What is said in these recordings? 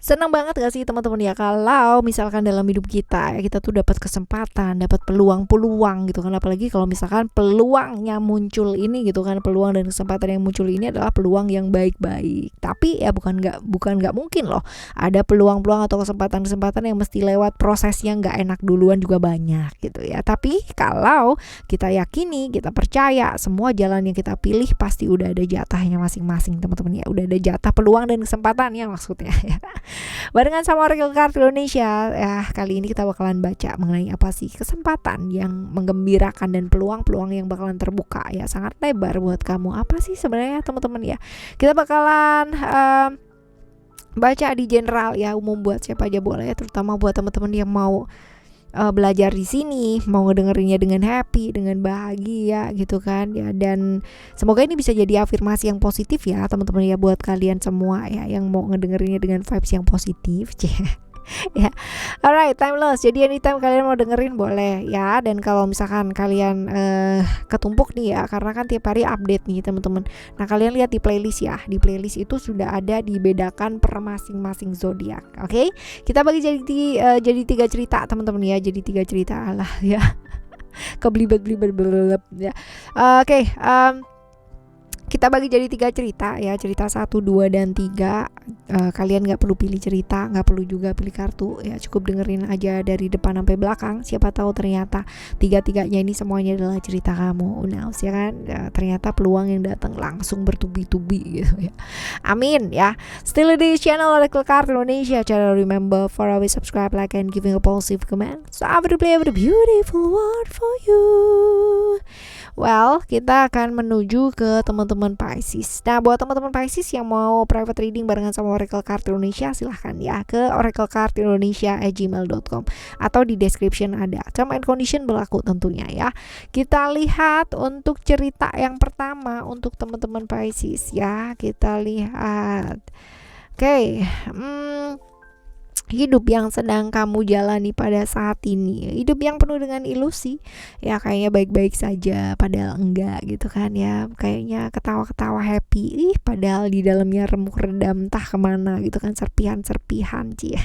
Senang banget gak sih teman-teman ya kalau misalkan dalam hidup kita ya, kita tuh dapat kesempatan, dapat peluang-peluang gitu kan, apalagi kalau misalkan peluangnya muncul ini gitu kan, peluang dan kesempatan yang muncul ini adalah peluang yang baik-baik. Tapi ya bukan nggak mungkin loh. Ada peluang-peluang atau kesempatan-kesempatan yang mesti lewat proses yang nggak enak duluan juga banyak gitu ya. Tapi kalau kita yakini, kita percaya semua jalan yang kita pilih pasti udah ada jatahnya masing-masing teman-teman ya. Udah ada jatah peluang dan kesempatannya maksudnya ya. Barengan sama Oracle Card Indonesia, ya kali ini kita bakalan baca mengenai apa sih kesempatan yang menggembirakan dan peluang-peluang yang bakalan terbuka ya, sangat lebar buat kamu. Apa sih sebenarnya teman-teman ya? Kita bakalan baca di general ya, umum buat siapa aja boleh, terutama buat teman-teman yang mau belajar di sini, mau ngedengerinnya dengan happy, dengan bahagia gitu kan ya. Dan semoga ini bisa jadi afirmasi yang positif ya teman-teman ya, buat kalian semua ya yang mau ngedengerinnya dengan vibes yang positif. Ya, alright, timeless. Jadi anytime kalian mau dengerin boleh ya. Dan kalau misalkan kalian ketumpuk nih ya, karena kan tiap hari update nih teman-teman. Nah kalian lihat di playlist ya. Di playlist itu sudah ada dibedakan per masing-masing zodiak. Oke, kita bagi jadi 3 cerita teman-teman ya. Jadi 3 cerita lah ya. Keblibet-blibet ya. Oke, kita bagi jadi 3 cerita ya, cerita 1, 2, dan 3. Kalian gak perlu pilih cerita, gak perlu juga pilih kartu ya, cukup dengerin aja dari depan sampai belakang. Siapa tahu ternyata 3-3-nya ini semuanya adalah cerita kamu. Nah ya kan, ternyata peluang yang datang langsung bertubi-tubi gitu ya. Amin ya. Still di channel Oracle Card Indonesia. Channel remember for always subscribe, like, and giving a positive comment. So I will play with a beautiful word for you. Well, kita akan menuju ke teman-teman Pisces. Nah, buat teman-teman Pisces yang mau private reading barengan sama Oracle Card Indonesia, silahkan ya ke oraclecardindonesia@gmail.com atau di description ada. Term and condition berlaku tentunya ya. Kita lihat untuk cerita yang pertama untuk teman-teman Pisces ya. Kita lihat. Oke, hidup yang sedang kamu jalani pada saat ini, hidup yang penuh dengan ilusi ya, kayaknya baik-baik saja padahal enggak gitu kan ya, kayaknya ketawa-ketawa happy padahal di dalamnya remuk redam entah kemana gitu kan, serpihan-serpihan cie.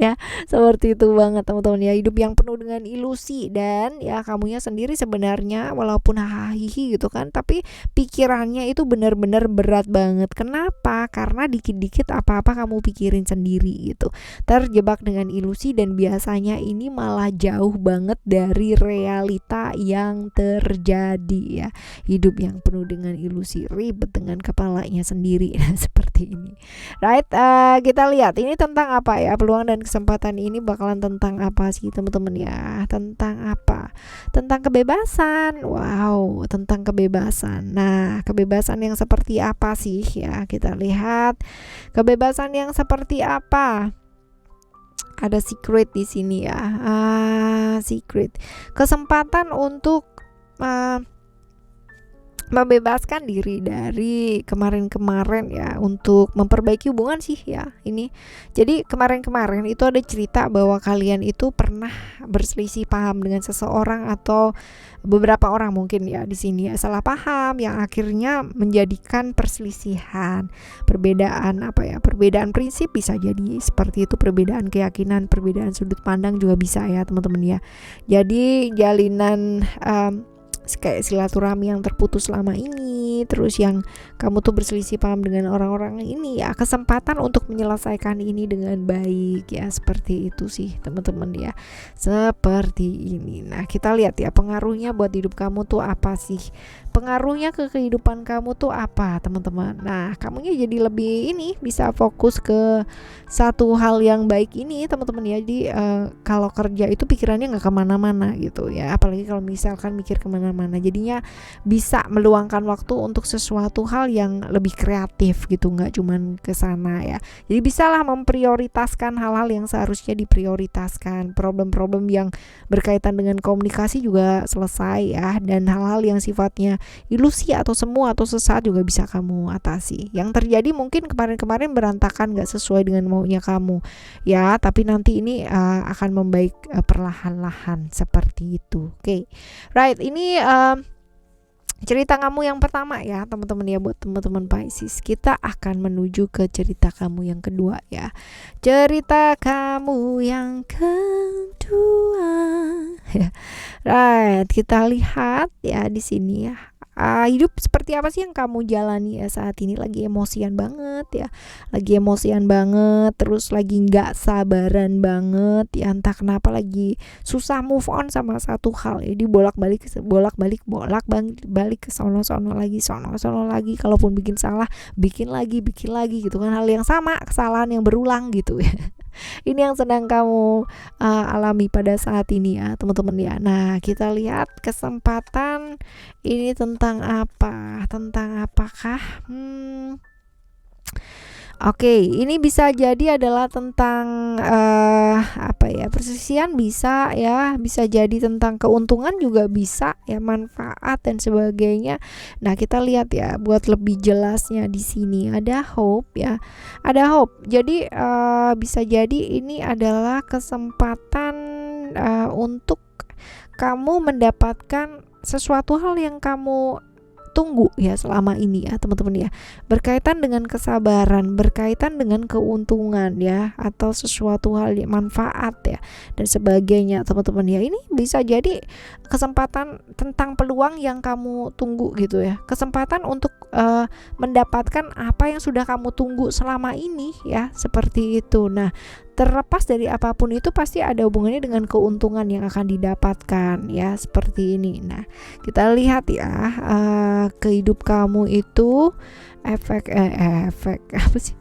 Ya seperti itu banget teman-teman ya, hidup yang penuh dengan ilusi. Dan ya kamunya sendiri sebenarnya walaupun hahihi gitu kan, tapi pikirannya itu benar-benar berat banget. Kenapa? Karena dikit-dikit apa-apa kamu pikirin sendiri gitu, terjebak dengan ilusi, dan biasanya ini malah jauh banget dari realita yang terjadi ya. Hidup yang penuh dengan ilusi, ribet dengan kepalanya sendiri. Seperti ini, right? Kita lihat ini tentang apa ya, peluang dan kesempatan ini bakalan tentang apa sih teman-teman ya? Tentang apa? Tentang kebebasan. Wow, tentang kebebasan. Nah, kebebasan yang seperti apa sih ya? Kita lihat kebebasan yang seperti apa. Ada secret di sini ya. Secret. Kesempatan untuk membebaskan diri dari kemarin-kemarin ya, untuk memperbaiki hubungan sih ya ini. Jadi kemarin-kemarin itu ada cerita bahwa kalian itu pernah berselisih paham dengan seseorang atau beberapa orang mungkin ya di sini ya, salah paham yang akhirnya menjadikan perselisihan, perbedaan apa ya, perbedaan prinsip bisa jadi seperti itu, perbedaan keyakinan, perbedaan sudut pandang juga bisa ya teman-teman ya. Jadi jalinan kayak silaturahmi yang terputus selama ini, terus yang kamu tuh berselisih paham dengan orang-orang ini ya, kesempatan untuk menyelesaikan ini dengan baik ya, seperti itu sih teman-teman ya, seperti ini. Nah kita lihat ya pengaruhnya buat hidup kamu tuh apa sih, pengaruhnya ke kehidupan kamu tuh apa teman-teman. Nah kamunya jadi lebih ini, bisa fokus ke satu hal yang baik ini teman-teman ya. Jadi kalau kerja itu pikirannya nggak kemana-mana gitu ya, apalagi kalau misalkan mikir kemana-mana, jadinya bisa meluangkan waktu untuk sesuatu hal yang lebih kreatif gitu, nggak cuman ke sana ya. Jadi bisalah memprioritaskan hal-hal yang seharusnya diprioritaskan, problem-problem yang berkaitan dengan komunikasi juga selesai ya, dan hal-hal yang sifatnya ilusi atau semu atau sesat juga bisa kamu atasi. Yang terjadi mungkin kemarin-kemarin berantakan, nggak sesuai dengan maunya kamu ya, tapi nanti ini akan membaik perlahan-lahan seperti itu. Oke, right, ini cerita kamu yang pertama ya teman-teman ya, buat teman-teman Pisces. Kita akan menuju ke cerita kamu yang kedua ya. Cerita kamu yang kedua ya. Right, kita lihat ya di sini ya. Hidup seperti apa sih yang kamu jalani ya saat ini? Lagi emosian banget ya, lagi emosian banget, terus lagi nggak sabaran banget ya, entah kenapa lagi susah move on sama satu hal. Jadi bolak balik ke sono lagi, sono lagi. Kalaupun bikin salah, bikin lagi gitu kan, hal yang sama, kesalahan yang berulang gitu ya. Ini yang sedang kamu alami pada saat ini ya teman-teman ya. Nah, kita lihat kesempatan ini tentang apa? Tentang apakah? Oke, ini bisa jadi adalah tentang apa ya, persisian bisa ya, bisa jadi tentang keuntungan juga bisa ya, manfaat dan sebagainya. Nah, kita lihat ya buat lebih jelasnya di sini ada hope ya, ada hope. Jadi bisa jadi ini adalah kesempatan untuk kamu mendapatkan sesuatu hal yang kamu tunggu ya selama ini ya teman-teman ya, berkaitan dengan kesabaran, berkaitan dengan keuntungan ya, atau sesuatu hal yang manfaat ya dan sebagainya teman-teman ya. Ini bisa jadi kesempatan tentang peluang yang kamu tunggu gitu ya, kesempatan untuk mendapatkan apa yang sudah kamu tunggu selama ini ya, seperti itu. Nah, terlepas dari apapun itu pasti ada hubungannya dengan keuntungan yang akan didapatkan ya, seperti ini. Nah, kita lihat ya ke hidup kamu itu efek apa sih,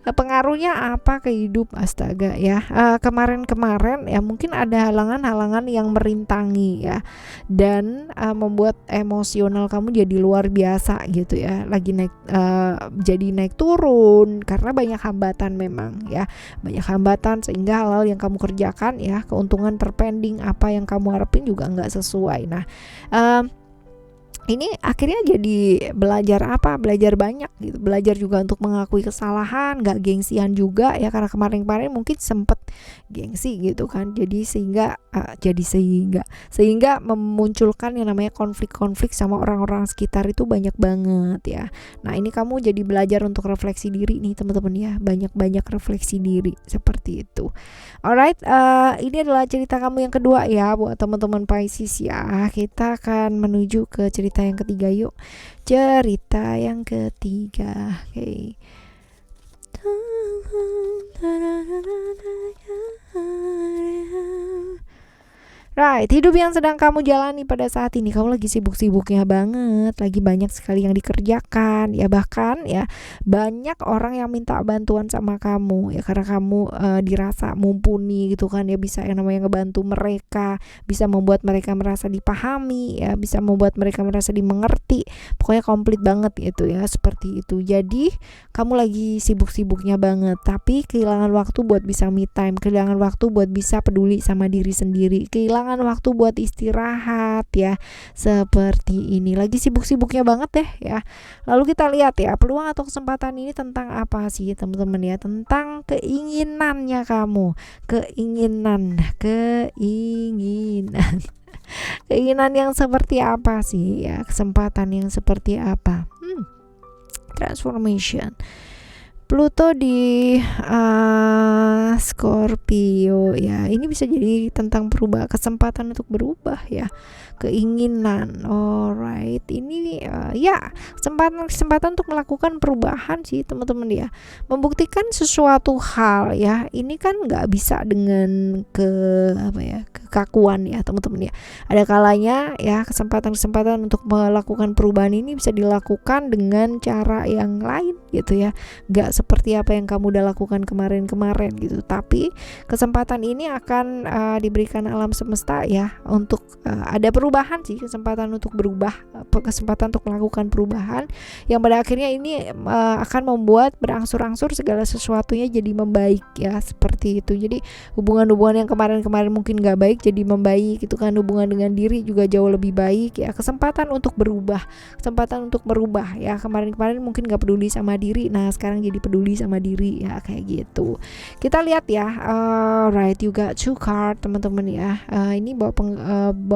pengaruhnya apa ke hidup, astaga ya. Kemarin-kemarin ya mungkin ada halangan-halangan yang merintangi ya, dan membuat emosional kamu jadi luar biasa gitu ya, lagi naik jadi naik turun karena banyak hambatan memang ya, banyak hambatan sehingga hal-hal yang kamu kerjakan ya, keuntungan terpending, apa yang kamu harapin juga nggak sesuai. Nah, ini akhirnya jadi belajar apa, belajar banyak gitu, belajar juga untuk mengakui kesalahan, gak gengsian juga ya, karena kemarin-kemarin mungkin sempet gengsi gitu kan, jadi sehingga memunculkan yang namanya konflik-konflik sama orang-orang sekitar itu banyak banget ya. Nah, ini kamu jadi belajar untuk refleksi diri nih teman-teman ya, banyak-banyak refleksi diri seperti itu. Alright, ini adalah cerita kamu yang kedua ya buat teman-teman Pisces ya. Kita akan menuju ke cerita yang ketiga yuk. Cerita yang ketiga. Oke. Right, hidup yang sedang kamu jalani pada saat ini, kamu lagi sibuk-sibuknya banget, lagi banyak sekali yang dikerjakan ya, bahkan ya banyak orang yang minta bantuan sama kamu ya, karena kamu dirasa mumpuni gitu kan ya, bisa yang namanya ngebantu mereka, bisa membuat mereka merasa dipahami ya, bisa membuat mereka merasa dimengerti, pokoknya komplit banget gitu ya, seperti itu. Jadi kamu lagi sibuk-sibuknya banget, tapi kehilangan waktu buat bisa me time, kehilangan waktu buat bisa peduli sama diri sendiri, kehilangan waktu buat istirahat ya, seperti ini. Lagi sibuk-sibuknya banget deh ya. Lalu kita lihat ya, peluang atau kesempatan ini tentang apa sih teman-teman ya, tentang keinginannya kamu, keinginan keinginan yang seperti apa sih ya, kesempatan yang seperti apa. Transformation Pluto di Scorpio ya, ini bisa jadi tentang kesempatan untuk berubah ya, keinginan. Alright, ini ya kesempatan untuk melakukan perubahan sih teman-teman ya, membuktikan sesuatu hal ya. Ini kan nggak bisa dengan kekakuan ya teman-teman ya. Ada kalanya ya kesempatan untuk melakukan perubahan ini bisa dilakukan dengan cara yang lain gitu ya, nggak seperti apa yang kamu udah lakukan kemarin-kemarin gitu. Tapi kesempatan ini akan diberikan alam semesta ya, untuk ada perubahan sih, kesempatan untuk berubah, kesempatan untuk melakukan perubahan yang pada akhirnya ini akan membuat berangsur-angsur segala sesuatunya jadi membaik ya, seperti itu. Jadi hubungan-hubungan yang kemarin-kemarin mungkin gak baik jadi membaik gitu kan, hubungan dengan diri juga jauh lebih baik ya, kesempatan untuk berubah, kesempatan untuk merubah ya. Kemarin-kemarin mungkin gak peduli sama diri, nah sekarang jadi peduli sama diri ya, kayak gitu. Kita lihat ya, right, you got two card teman-teman ya. Ini bawa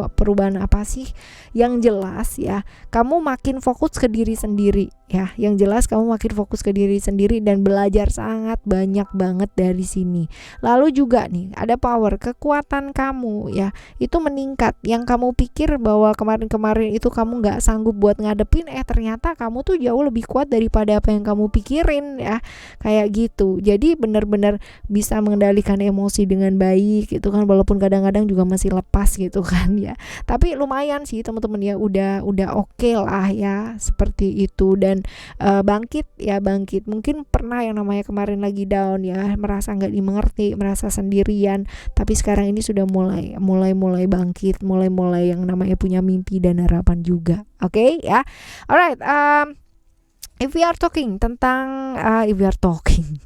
perubahan apa sih? Yang jelas ya, kamu makin fokus ke diri sendiri ya. Yang jelas kamu makin fokus ke diri sendiri dan belajar sangat banyak banget dari sini. Lalu juga nih ada power, kekuatan kamu ya itu meningkat. Yang kamu pikir bahwa kemarin-kemarin itu kamu nggak sanggup buat ngadepin, ternyata kamu tuh jauh lebih kuat daripada apa yang kamu pikirin ya, kayak gitu. Jadi benar-benar bisa mengendalikan emosi dengan baik gitu kan, walaupun kadang-kadang juga masih lepas gitu kan ya. Tapi lumayan sih teman-teman ya, udah oke lah ya seperti itu. Dan bangkit ya, bangkit. Mungkin pernah yang namanya kemarin lagi down ya, merasa nggak dimengerti, merasa sendirian, tapi sekarang ini sudah mulai bangkit, mulai yang namanya punya mimpi dan harapan juga. Oke ya. Alright, if we are talking tentang if we are talking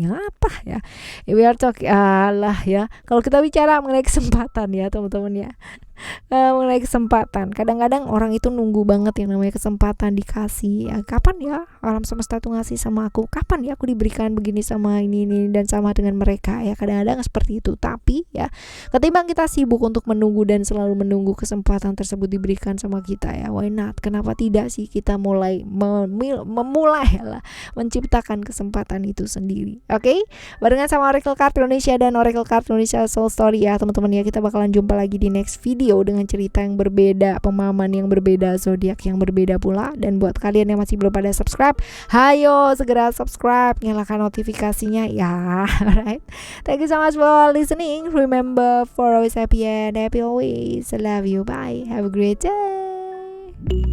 apa ya, if we are talking lah ya, kalau kita bicara mengenai kesempatan ya teman-teman ya, mengenai kesempatan, kadang-kadang orang itu nunggu banget yang namanya kesempatan dikasih ya. Kapan ya alam semesta tuh ngasih sama aku, kapan ya aku diberikan begini sama ini dan sama dengan mereka ya, kadang-kadang seperti itu. Tapi ya ketimbang kita sibuk untuk menunggu dan selalu menunggu kesempatan tersebut diberikan sama kita ya, why not, kenapa tidak sih kita memulai lah, menciptakan kesempatan itu sendiri. Oke? Barengan sama Oracle Card Indonesia dan Oracle Card Indonesia Soul Story ya teman-teman ya. Kita bakalan jumpa lagi di next video dengan cerita yang berbeda, pemahaman yang berbeda, zodiak yang berbeda pula. Dan buat kalian yang masih belum pada subscribe, hayo segera subscribe, nyalakan notifikasinya ya. Alright, thank you so much for listening. Remember, for always happy and happy always. I love you, bye, have a great day.